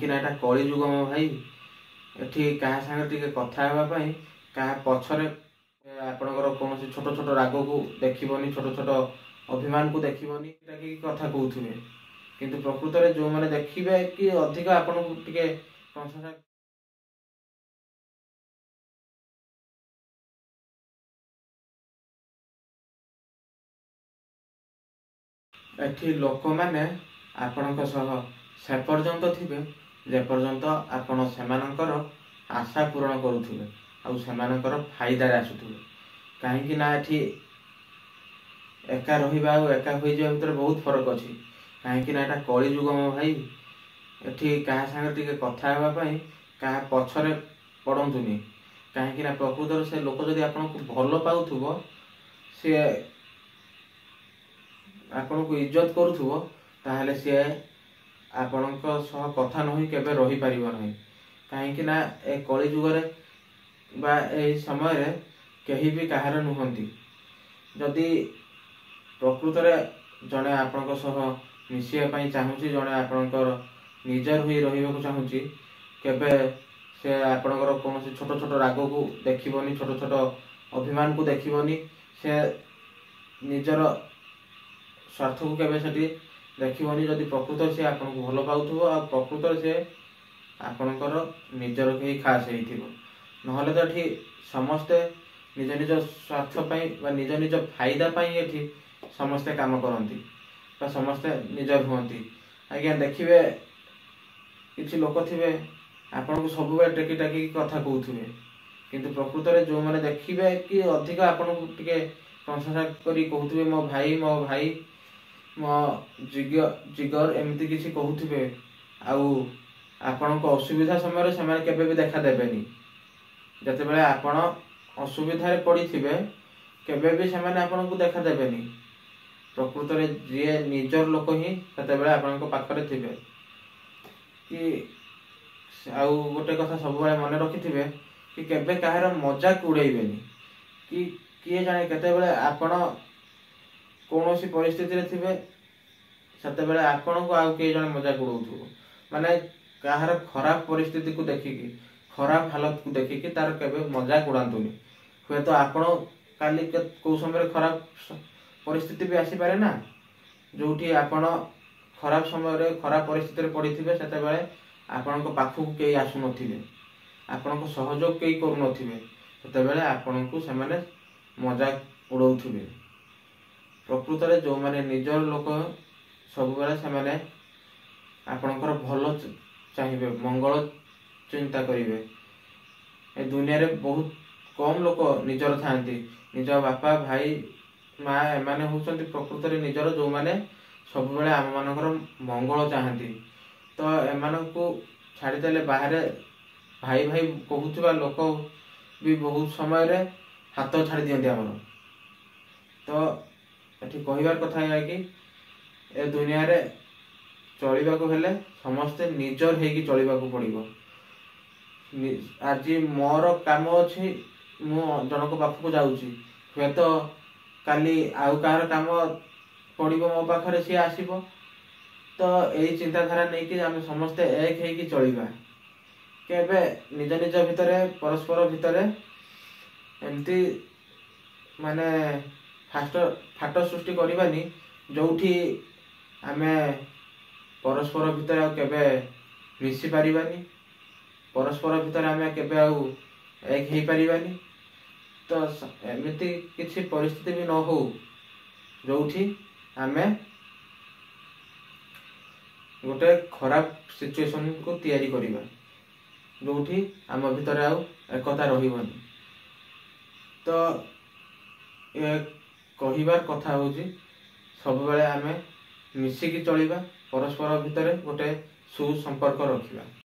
कि ना एटा कली जुग मो भाई एठी क्या सांगे टिके कथा हेबा क्या पछरे आपणकर कौन छोट छोट राग को देखनी छोट छोट अभिमान को देखनी कि कथा कहते किंतु प्रकृत में जो मैंने देखिए कि अधिक आपन को टिके प्रशंसा एठी लोक मैंने आपण से पर्यंत थे जे पर्यंत आपण से आशा पूरण करुवे आर फायदा आसुवे कहीं ना एठी एका रहा एका हो भर बहुत फरक अच्छी कहीं ना कली जुग मो भाई एठी क्या सांगे टिके कथा हेबाई क्या पछरे पड़तुनि कहीं प्रकृत से लोक जदि आपन को भल पाउथुबो सी आपन को इज्जत करुथुबो ताहले सी आपण कथा नहीं केबे रही पारिबो नहीं कहीं ना ए कली जुगरे बा ए समय रे कहीं भी कहार नुहंती जदि प्रकृत में जड़े आपण मिसाई चाहूँगी जड़े आपणकर निजर हुई रहा चाहूँगी केबे से आपणकर कौन छोट छोट राग को देखनी छोट छोट अभिमान को देखनी से निजर स्वार्थ को केबे सेठी देखनी जदि प्रकृत से आपन को भल पाउथुबो आ प्रकृत से आपणकर निजर कहीं खास हो तो ये समस्ते निज निज स्वार्थ निज निज फायदा ये समस्ते काम करती समस्ते निजर हुंती आज्ञा देखिए किसी लोक थे आपन को सब टेकी टाकी कथा कहते किंतु प्रकृत में जो मैंने देखिए कि अधिक आपन को टिके प्रशंसा करी कहते मो भाई मो जिगर एमती किसी कहते आपण को असुविधा समय से केबे भी देखा देबेनी जते बेले आपण असुविधा पड़ी थे केबे भी से आपन को देखा देबेनी प्रकृत में जी निजर लोक ही से आपण पाखरे थे कि आउ गोटे कथा सब मन रखि कि केबे कहार मजाक उड़ेबेनी कि किए जाने केते बेले आपण कौन सी परिस्थिति रे थिबे सेते बेले आपण को आउ किए जाने मजाक उड़ाउथुबो माने कहार खराब परिस्थिति को देखिकी खराब हालत को देखिकी तार केबे मजाक उड़ातुनी हुए तो आपण काली को समय खराब परिस्थिति भी आसी पारे ना जोठी आपण खराब समय खराब परिस्थिति पड़ी थे से आपण पाखक कई आसु नथिबे आपण को सहयोग कई करू नथिबे सेते आपण को से मजाक उड़ाउथिबे प्रकृत में जो माने निजर लोक सब बेले से आपणकर भल चाहिए मंगल चिंता करेंगे ए दुनिया रे बहुत कम लोक निजर था निज बापा भाई माँ एमाने होचंती प्रकृत में निजर जो माने सब बेले आम मानकर मंगल चाहती तो एमान को छाड़ीदेले बाहर भाई भाई कहूवा लोक भी बहुत समय रे हाथ छाड़ी दियंती आमर तो ये कहबार कथा है कि ए दुनिया रे चलवा को हेले समस्ते निजर होगी चलवा को पड़ो आज मोर काम अच्छी मु जनक पाखक जाऊँगी हे तो काली आउ कहार काम पड़ो मो पाखे सी आसब तो यही चिंताधारा नहीं कि आम समस्ते एक होगी चलवा केबे निज निज भितर परस्पर भितर एमती माने फाट सृष्टि करवानी जोठी आमे परस्पर भितर केबे मिसी पारिबानी परस्पर भितर आमे केबे आउ एक हो पारिबानी तो एमती किसी परिस्थिति भी न हो जोठी आमे गोटे खराब सिचुएशन को तैयारी करिबा जोठी आम भितर आउ एकता रहिबनी तो ये कहिबार कथा होची सब बेले आमे मिसिकी चलिबा परस्पर भितर गोटे सुसंपर्क रखिबा।